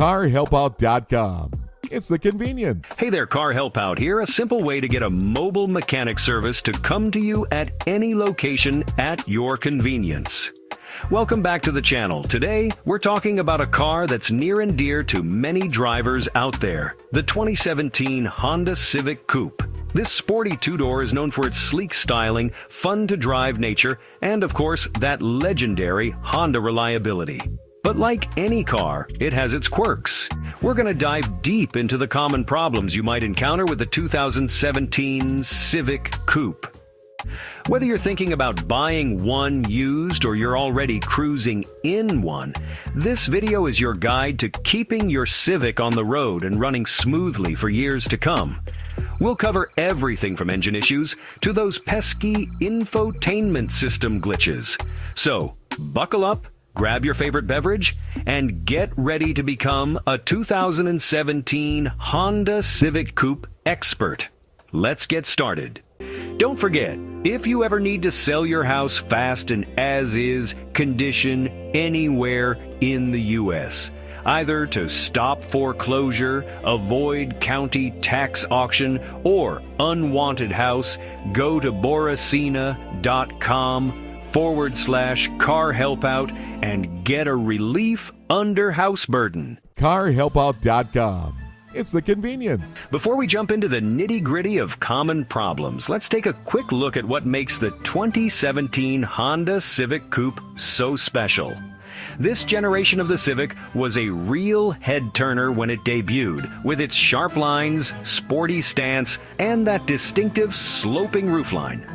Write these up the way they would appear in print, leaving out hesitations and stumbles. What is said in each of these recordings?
Carhelpout.com. It's the convenience. Hey there, Carhelpout here. A simple way to get a mobile mechanic service to come to you at any location at your convenience. Welcome back to the channel. Today, we're talking about a car that's near and dear to many drivers out there, the 2017 Honda Civic Coupe. This sporty two-door is known for its sleek styling, fun-to-drive nature, and of course, that legendary Honda reliability. But like any car, it has its quirks. We're going to dive deep into the common problems you might encounter with the 2017 Civic Coupe. Whether you're thinking about buying one used or you're already cruising in one, this video is your guide to keeping your Civic on the road and running smoothly for years to come. We'll cover everything from engine issues to those pesky infotainment system glitches. So, buckle up, grab your favorite beverage, and get ready to become a 2017 Honda Civic Coupe expert. Let's get started. Don't forget, if you ever need to sell your house fast and as-is condition anywhere in the U.S., either to stop foreclosure, avoid county tax auction, or unwanted house, go to boracina.com/Carhelpout and get a relief under house burden. Carhelpout.com. It's the convenience. Before we jump into the nitty-gritty of common problems, let's take a quick look at what makes the 2017 Honda Civic Coupe so special. This generation of the Civic was a real head-turner when it debuted, with its sharp lines, sporty stance, and that distinctive sloping roofline.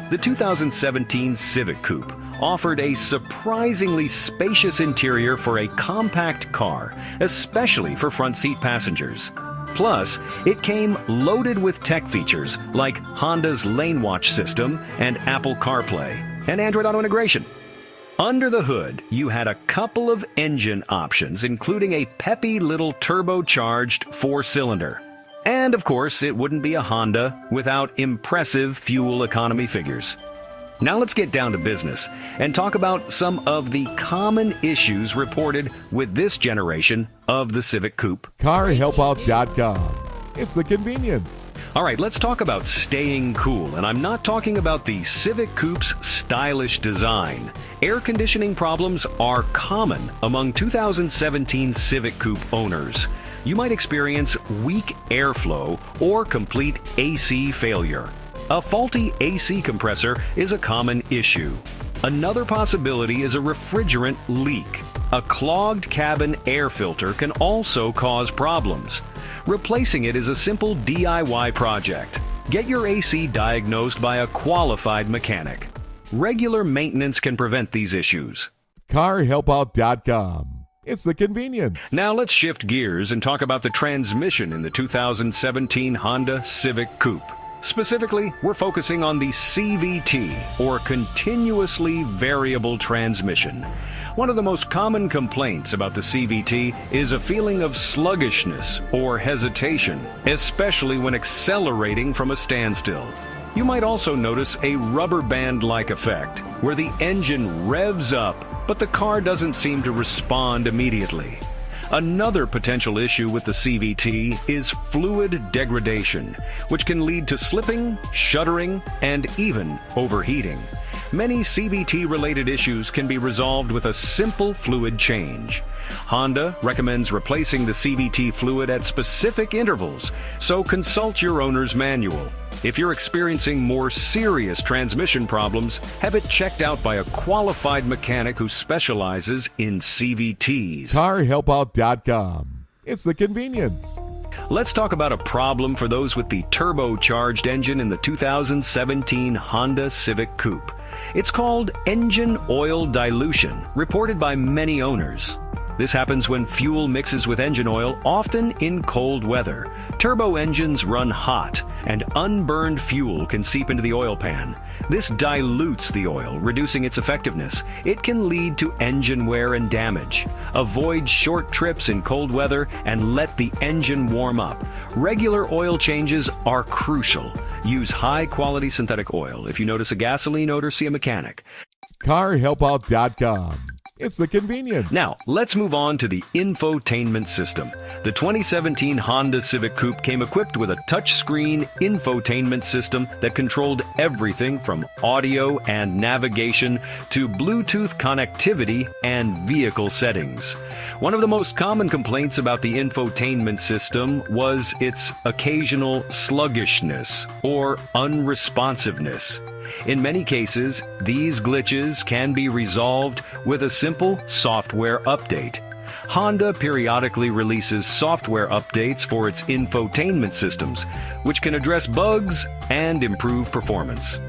The 2017 Civic Coupe offered a surprisingly spacious interior for a compact car, especially for front seat passengers. Plus, it came loaded with tech features like Honda's Lane Watch system and Apple CarPlay, and Android Auto integration. Under the hood, you had a couple of engine options, including a peppy little turbocharged four-cylinder. And of course, it wouldn't be a Honda without impressive fuel economy figures. Now let's get down to business and talk about some of the common issues reported with this generation of the Civic Coupe. Carhelpout.com. It's the convenience. All right, let's talk about staying cool, and I'm not talking about the Civic Coupe's stylish design. Air conditioning problems are common among 2017 Civic Coupe owners. You might experience weak airflow or complete AC failure. A faulty AC compressor is a common issue. Another possibility is a refrigerant leak. A clogged cabin air filter can also cause problems. Replacing it is a simple DIY project. Get your AC diagnosed by a qualified mechanic. Regular maintenance can prevent these issues. Carhelpout.com. It's the convenience. Now let's shift gears and talk about the transmission in the 2017 Honda Civic Coupe. Specifically, we're focusing on the CVT, or continuously variable transmission. One of the most common complaints about the CVT is a feeling of sluggishness or hesitation, especially when accelerating from a standstill. You might also notice a rubber band-like effect, where the engine revs up, but the car doesn't seem to respond immediately. Another potential issue with the CVT is fluid degradation, which can lead to slipping, shuddering, and even overheating. Many CVT-related issues can be resolved with a simple fluid change. Honda recommends replacing the CVT fluid at specific intervals, so consult your owner's manual. If you're experiencing more serious transmission problems, have it checked out by a qualified mechanic who specializes in CVTs. Carhelpout.com. It's the convenience. Let's talk about a problem for those with the turbocharged engine in the 2017 Honda Civic Coupe. It's called engine oil dilution, reported by many owners. This happens when fuel mixes with engine oil, often in cold weather. Turbo engines run hot, and unburned fuel can seep into the oil pan. This dilutes the oil, reducing its effectiveness. It can lead to engine wear and damage. Avoid short trips in cold weather and let the engine warm up. Regular oil changes are crucial. Use high-quality synthetic oil. If you notice a gasoline odor, see a mechanic. Carhelpout.com. It's the convenience. Now, let's move on to the infotainment system. The 2017 Honda Civic Coupe came equipped with a touchscreen infotainment system that controlled everything from audio and navigation to Bluetooth connectivity and vehicle settings. One of the most common complaints about the infotainment system was its occasional sluggishness or unresponsiveness. In many cases, these glitches can be resolved with a simple software update. Honda periodically releases software updates for its infotainment systems, which can address bugs and improve performance.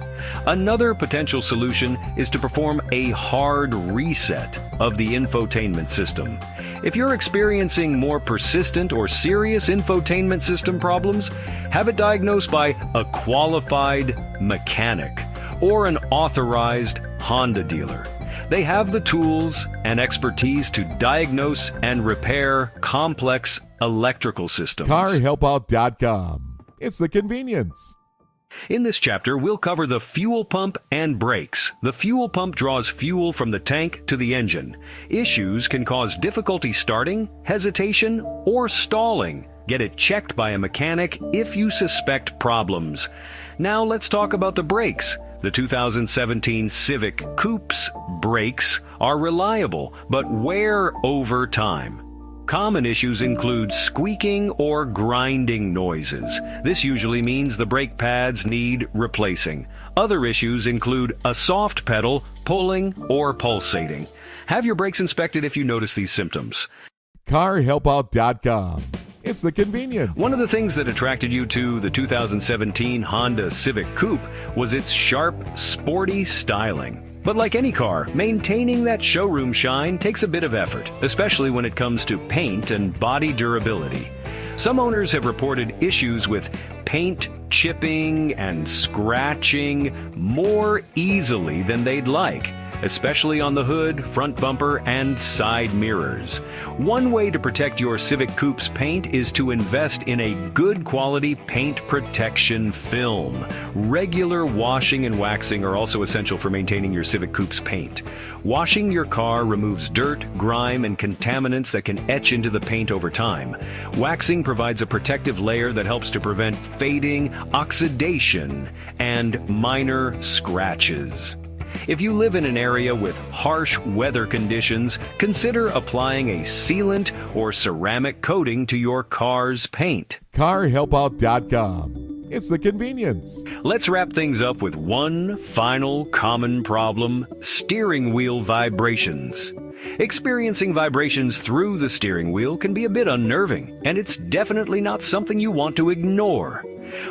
Another potential solution is to perform a hard reset of the infotainment system. If you're experiencing more persistent or serious infotainment system problems, have it diagnosed by a qualified mechanic or an authorized Honda dealer. They have the tools and expertise to diagnose and repair complex electrical systems. Carhelpout.com. It's the convenience. In this chapter, we'll cover the fuel pump and brakes. The fuel pump draws fuel from the tank to the engine. Issues can cause difficulty starting, hesitation, or stalling. Get it checked by a mechanic if you suspect problems. Now let's talk about the brakes. The 2017 Civic Coupe's brakes are reliable, but wear over time. Common issues include squeaking or grinding noises. This usually means the brake pads need replacing. Other issues include a soft pedal, pulling, or pulsating. Have your brakes inspected if you notice these symptoms. Carhelpout.com. It's the convenience. One of the things that attracted you to the 2017 Honda Civic Coupe was its sharp, sporty styling. But like any car, maintaining that showroom shine takes a bit of effort, especially when it comes to paint and body durability. Some owners have reported issues with paint chipping and scratching more easily than they'd like, especially on the hood, front bumper, and side mirrors. One way to protect your Civic Coupe's paint is to invest in a good quality paint protection film. Regular washing and waxing are also essential for maintaining your Civic Coupe's paint. Washing your car removes dirt, grime, and contaminants that can etch into the paint over time. Waxing provides a protective layer that helps to prevent fading, oxidation, and minor scratches. If you live in an area with harsh weather conditions, consider applying a sealant or ceramic coating to your car's paint. Carhelpout.com. It's the convenience. Let's wrap things up with one final common problem: steering wheel vibrations. Experiencing vibrations through the steering wheel can be a bit unnerving, and it's definitely not something you want to ignore.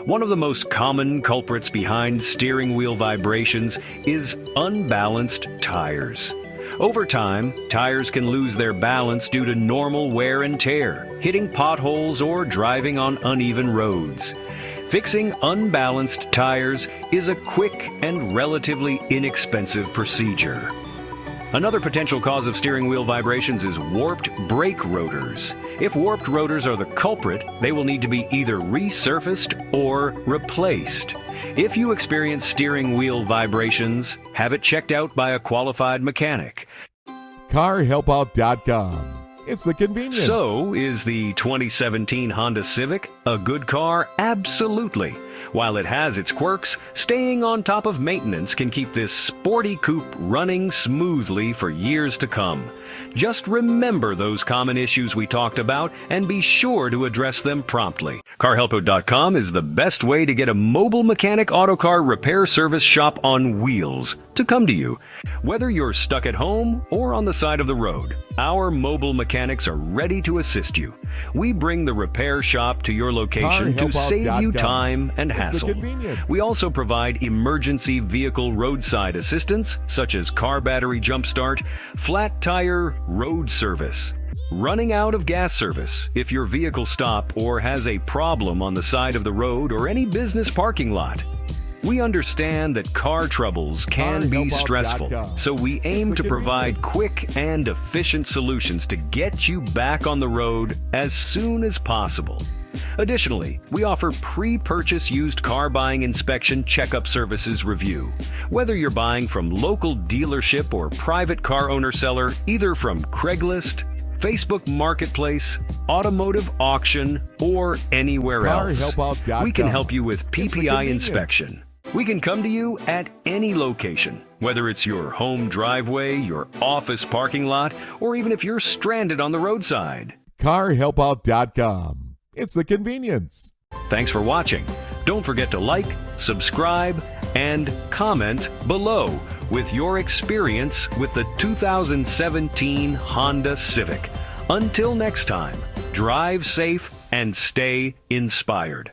One of the most common culprits behind steering wheel vibrations is unbalanced tires. Over time, tires can lose their balance due to normal wear and tear, hitting potholes, or driving on uneven roads. Fixing unbalanced tires is a quick and relatively inexpensive procedure. Another potential cause of steering wheel vibrations is warped brake rotors. If warped rotors are the culprit, they will need to be either resurfaced or replaced. If you experience steering wheel vibrations, have it checked out by a qualified mechanic. Carhelpout.com. It's the convenience. So, is the 2017 Honda Civic a good car? Absolutely. While it has its quirks, staying on top of maintenance can keep this sporty coupe running smoothly for years to come. Just remember those common issues we talked about and be sure to address them promptly. Carhelpout.com is the best way to get a mobile mechanic auto car repair service shop on wheels to come to you. Whether you're stuck at home or on the side of the road, our mobile mechanics are ready to assist you. We bring the repair shop to your location to save you time and hassle. We also provide emergency vehicle roadside assistance, such as car battery jumpstart, flat tire road service, running out of gas service if your vehicle stops or has a problem on the side of the road or any business parking lot. We understand that car troubles can be stressful, so we aim to provide quick and efficient solutions to get you back on the road as soon as possible. Additionally, we offer pre-purchase used car buying inspection checkup services review. Whether you're buying from local dealership or private car owner seller, either from Craigslist, Facebook Marketplace, automotive auction, or anywhere else, Carhelpout.com. we can help you with It's the PPI convenience. inspection. We can come to you at any location, whether it's your home driveway, your office parking lot, or even if you're stranded on the roadside. Carhelpout.com. It's the convenience. Thanks for watching. Don't forget to like, subscribe, and comment below with your experience with the 2017 Honda Civic. Until next time, drive safe and stay inspired.